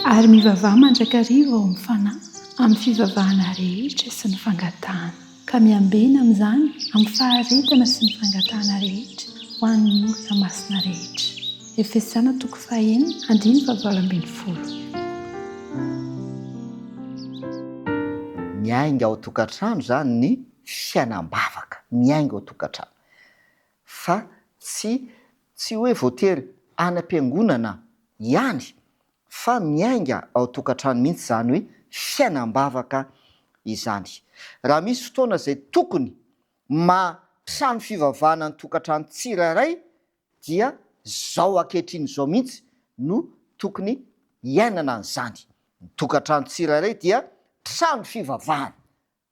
Ary mivavaha mandrakariva ao amin'ny fanahy amin'ny fivavahana rehetra sy ny fangatahana, ka miambena amin'izany amin'ny faharetana sy ny fangatahana rehetra ho an'ny olona masina rehetra. Efesana 4:1-12. Miainga ao tokantrano zany ny fiainam-bavaka, miainga ao tokantrano, fa tsy hoe voatery any am-piangonana ihany, fa miainga ao tokantrano mihitsy zany hoe fiainam-bavaka izany. Raha misy fotoana izay tokony trano fivavahana ny tokantrano tsirairay dia zao ankehitriny zao mihitsy no tokony iainana an'izany. Ny tokantrano tsirairay dia trano fivavahana,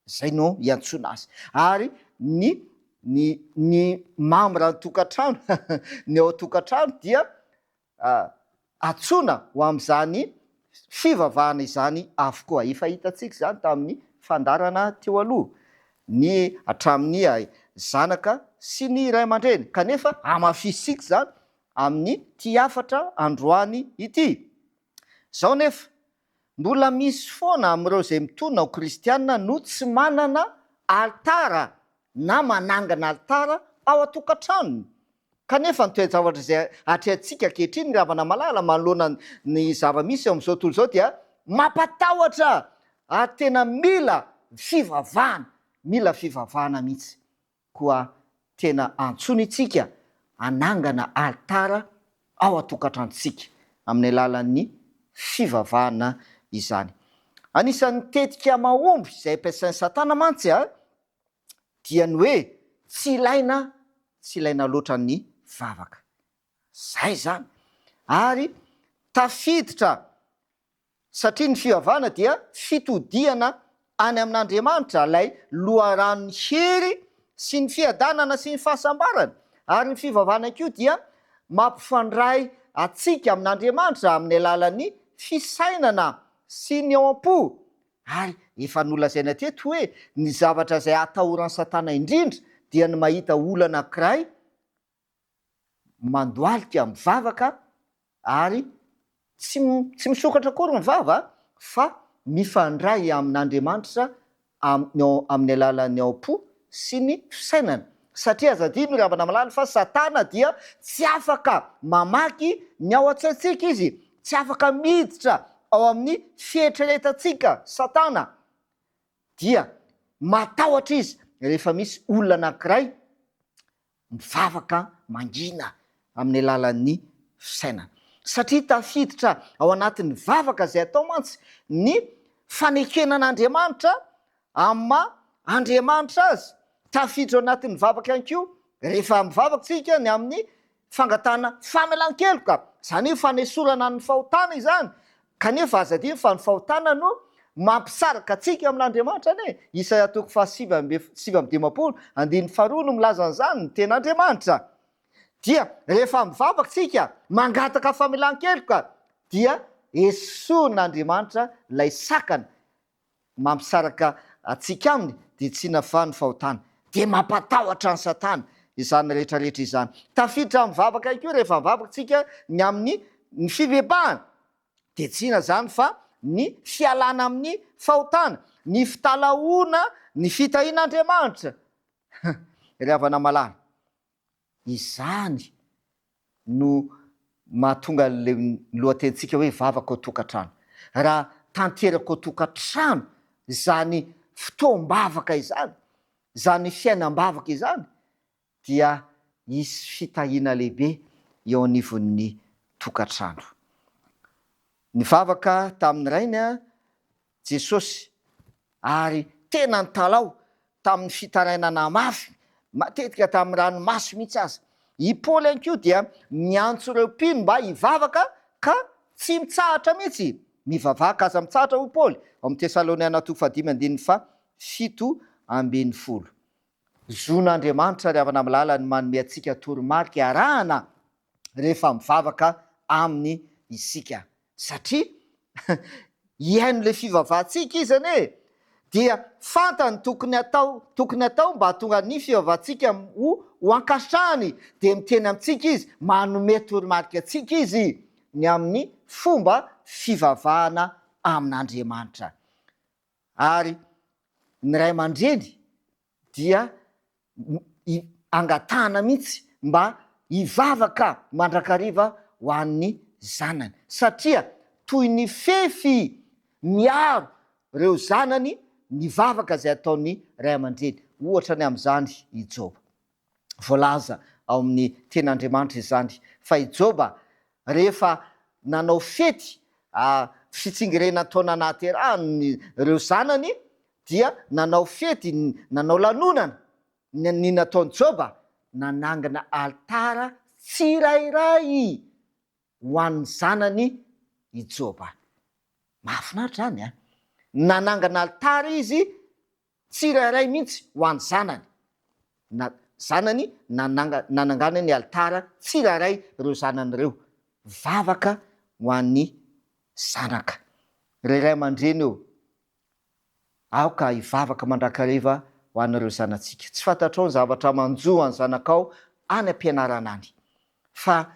zay no iantsoana azy. Ary ny mambra ny tokantrano ny ao tokantrano dia antsoina ho amin'izany fivavahana izany avokoa. Efa hitantsika zany tamin'ny fandarana teo aloha, ny hatramin'ny zanaka sy ny ray aman-dreny, kanefa amafisika zany amin'ny tiafatra androany ity. Zao nefa mbola misy foana amin'ireo izay mitona ho kristianina no tsy manana altara na manangana altara ao an-tokantranony. Kanefa ny toe-javatra izay atrehantsika ankehitriny ny ravana malala manoloana ny zava-misy amin'izao tontolo izao dia mampatahotra, ary tena mila fivavahana mihitsy koa tena antsony itsika anangana altara ao an-tokantranontsika amin'ny alalan'ny fivavahana izany. Anisan'ny tetika mahomby izay ampiasain'ny satana mantsy dia ny hoe tsy ilaina loatra ny vavaka. Zay zany. Ary tafiditra, satria ny fivavahana dia fitodiana any amin'Andriamanitra, ilay loharanony hery sy ny fiadanana sy ny fahasambarana. Ary ny fivavahana koa dia mampifandray atsika amin'Andriamanitra amin'ny alalan'ny fisainana sy ny ao am-po. Ary efa nolazaina teto hoe ny zavatra izay atahoran'ny satana indrindra dia ny mahita olana anankiray mandoalika mivavaka ary tsy misokatra akory mivava, fa mifandray amin'Andriamanitra amin'ny alalan'ny ao am-po sy ny fisainana. Satria azadino ravana malala fa satana dia tsy afaka mamaky ny ao an-tsaintsika izy, tsy afaka miditra ao amin'ny fieritreretantsika. Satana dia matahotra izy rehefa misy olona anankiray mivavaka mangina amin'ny alalan'ny fisainana, satria tafiditra ao anatin'ny vavaka izay atao mantsy ny fanekenan'Andriamanitra amin'ny Andriamanitra azy. Tafiditra ao anatin'ny vavaka ihany koa rehefa mivavakantsika ny amin'ny fangatahana famelan-keloka, zany hoe fanesorana ny fahotana izany. Kanefa azadino fa ny fahotana no mampisaraka atsika amin'Andriamanitra ane. Isaia 7:2 no milaza an'izany ny ten'Andriamanitra. Dia rehefa mivavakantsika mangataka famelan-keloka dia esoin'Andriamanitra lay sakana mampisaraka atsika aminy, dia tsy nafa ny fahotana, dia mampatahotra ny satana izany rehetrarehetra izany. Tafiditra mivavaka ihany koa rehefa mivavakantsika ny amin'ny fibebahana, dia tsy ina zany fa ny fialana amin'ny fahotana, ny fitalahoana, ny fitahian'Andriamanitra. Ry havana malala, izany no mahatonga le lohatentsika hoe vavaka ao tokantrano. Raha tanteraka ao tokantrano zany fotoam-bavaka izany, zany fiainam-bavaka izany, dia hisy fitahiana lehibe eo anivon'ny tokantrano. Ny vavaka tamin'ny rainy Jesosy, ary tena nytalao tamin'ny fitarainana mafy, matetika tamin'ny ranomasy mihitsy aza. I Paoly ihany koa dia miantso ireo mpino mba hivavaka ka tsy mitsahatra mihitsy. Mivavaka aza mitsahatra ho Paoly ao amin'ny Tesaloniana 2:7-10. Zon'Andriamanitra ry havana malala ny manome atsika toromarika arahana rehefa mivavaka aminy isika, satria iaino le fivavahantsika izy ane, dia fantany tokony atao mba hatonga ny fivavahantsika ho ankasitrahany, dia miteny amintsika izy, manome toromarika atsika izy ny amin'ny fomba fivavahana amin'Andriamanitra. Ary ny ray aman-dreny dia angatahana mihitsy mba hivavaka mandrakariva ho an'ny zanany, satria toy ny fefy miaro ireo zanany ny vavaka izay ataon'ny ray aman-dreny. Ohatra ny amin'izany i Joba, voalaza ao amin'ny ten'Andriamanitra izany fa i Joba rehefa nanao fety fitsingerenana taona nahaterahany ireo zanany dia nanao fety, nanao lanonana. Ny nataony Joba nanangana altara tsirairay ho an'ny zanany i Joba. Mahafinaritra zany nanangana altara izy tsirairay mihitsy ho an'ny zanany. Zanany nanangana ny altara tsirairay ireo zanany ireo, vavaka ho an'ny zanaka. Ray aman-dreny eo aoka hivavaka mandrakariva ho an'ireo zanatsika. Tsy fantatrao ny zavatra manjo any zanakao any am-pianarana any, fa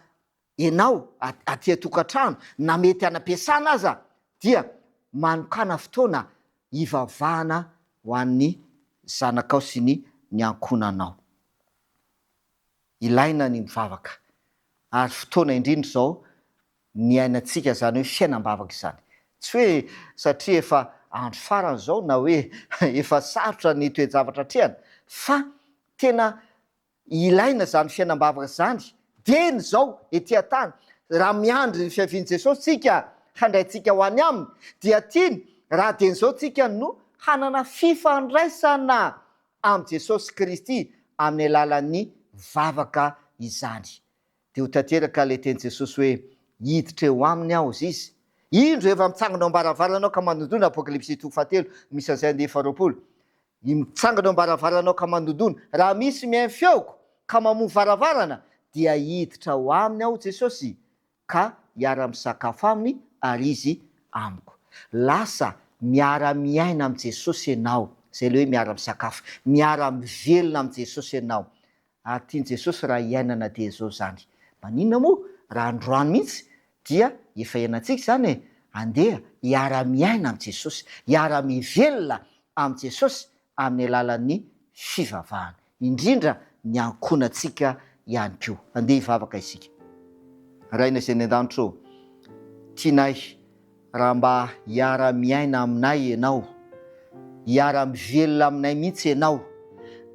ianao aty an-tokantrano na mety anam-piasana aza dia manokana fotoana hivavahana ho an'ny zanakao sy ny ankonanao. Ilaina ny mivavaka, ary fotoana indrindra zao ny ainantsika zany hoe fiainam-bavaka izany. Tsy hoe satria efa andro farany zao na hoe efa sarotra ny toe-javatra atrehana, fa tena ilaina zany fiainam-bavaka zany. Deny zao ety an-tany, raha miandry ny fiavian'i Jesosy tsika handraitsika ho any aminy, dia tiany raha deny zao tsika no hanana fifandraisana amin'i Jesosy Kristy amin'ny alalan'ny vavaka izany. Dia ho tanteraka ilay teny Jesosy hoe hiditra eo aminy aho izy. Indro efa mitsangana ao am-baravaranao ka manodona, Apokalipsy 7, misy an'izay 9:20. Mitsangana ao am-baravaranao ka manodona, raha misy mihaino feoko ka mamoy varavarana, dia hiditra ho aminy aho Jesosy ka hiara-misakafo aminy ary izy amiko. Lasa miara-miaina amin'i Jesosy ianao, zay le hoe miara-misakafo, miara-mivelona amin'i Jesosy ianao. Ary tiany Jesosy raha hiainana dia zao zany. Maninona moa raha androany mihitsy dia efa iainantsika zany andeha hiara-miaina amin'i Jesosy, hiara-mivelona amin'i Jesosy amin'ny alalan'ny fivavahana, indrindra ny ankonantsika ihany koa. Andeha hivavaka isika. Raina izay ny an-danitra, tianay raha mba hiara-miaina aminay ianao, hiara-mivelona aminay mihitsy ianao,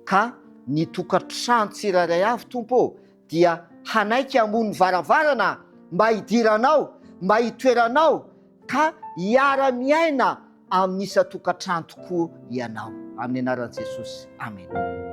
ka ny tokantrano tsirairay avy Tompo dia hanaiky ambony varavarana mba hidiranao, mba hitoeranao, ka hiara-miaina amin'ny isa tokantrano tokoa ianao. Amin'ny anaran'i Jesosy. Amen.